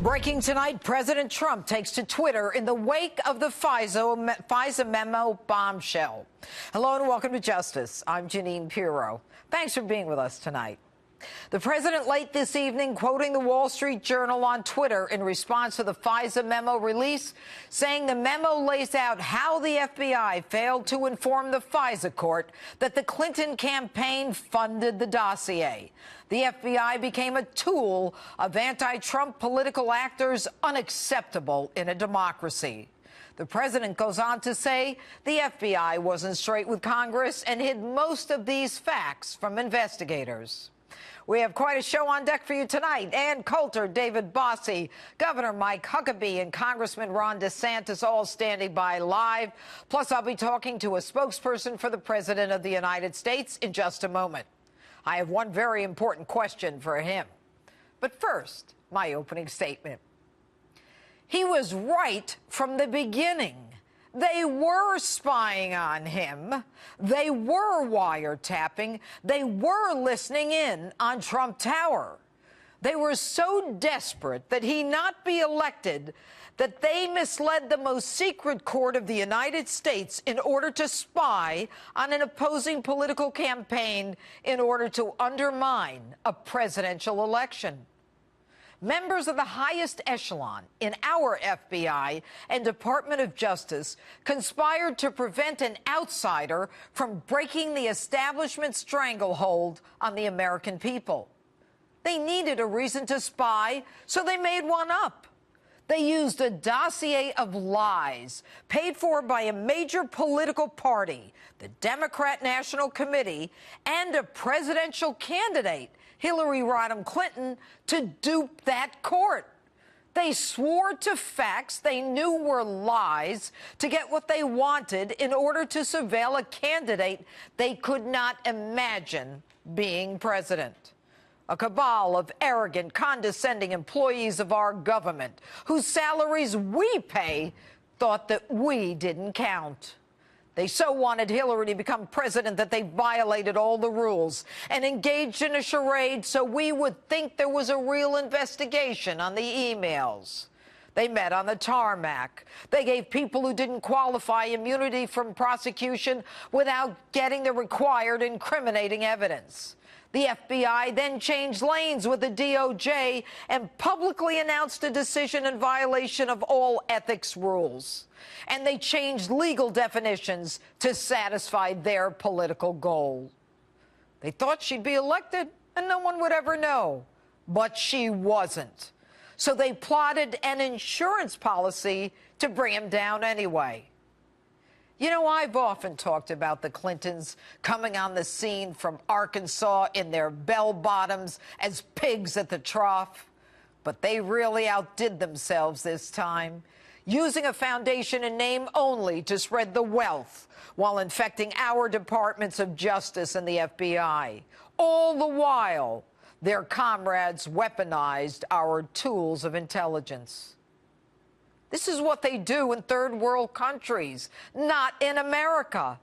Breaking tonight, President Trump takes to Twitter in the wake of the FISA memo bombshell. Hello and welcome to Justice. I'm Jeanine. Thanks for being with us tonight. The president late this evening quoting the Wall Street Journal on Twitter in response to the FISA memo release, saying the memo lays out how the FBI failed to inform the FISA court that the Clinton campaign funded the dossier. The FBI became a tool of anti-Trump political actors, unacceptable in a democracy. The president goes on to say the FBI wasn't straight with Congress and hid most of these facts from investigators. We have quite a show on deck for you tonight. Ann Coulter, David Bossie, Governor Mike Huckabee, and Congressman Ron DeSantis all standing by live. Plus, I'll be talking to a spokesperson for the President of the United States in just a moment. I have one very important question for him. But first, my opening statement. He was right from the beginning. They were spying on him. They were wiretapping. They were listening in on Trump Tower. They were so desperate that he not be elected that they misled the most secret court of the United States in order to spy on an opposing political campaign in order to undermine a presidential election. Members of the highest echelon in our FBI and Department of Justice conspired to prevent an outsider from breaking the establishment stranglehold on the American people. They needed a reason to spy, so they made one up. They used a dossier of lies paid for by a major political party, the Democrat National Committee, and a presidential candidate, Hillary Rodham Clinton, to dupe that court. They swore to facts they knew were lies to get what they wanted in order to surveil a candidate they could not imagine being president. A cabal of arrogant, condescending employees of our government whose salaries we pay thought that we didn't count. They so wanted Hillary to become president that they violated all the rules and engaged in a charade so we would think there was a real investigation on the emails. They met on the tarmac. They gave people who didn't qualify immunity from prosecution without getting the required incriminating evidence. The FBI then changed lanes with the DOJ and publicly announced a decision in violation of all ethics rules. And they changed legal definitions to satisfy their political goal. They thought she'd be elected and no one would ever know. But she wasn't. So they plotted an insurance policy to bring him down anyway. You know, I've often talked about the Clintons coming on the scene from Arkansas in their bell-bottoms as pigs at the trough. But they really outdid themselves this time, using a foundation in name only to spread the wealth while infecting our departments of justice and the FBI. All the while, their comrades weaponized our tools of intelligence. This is what they do in third world countries, not in America.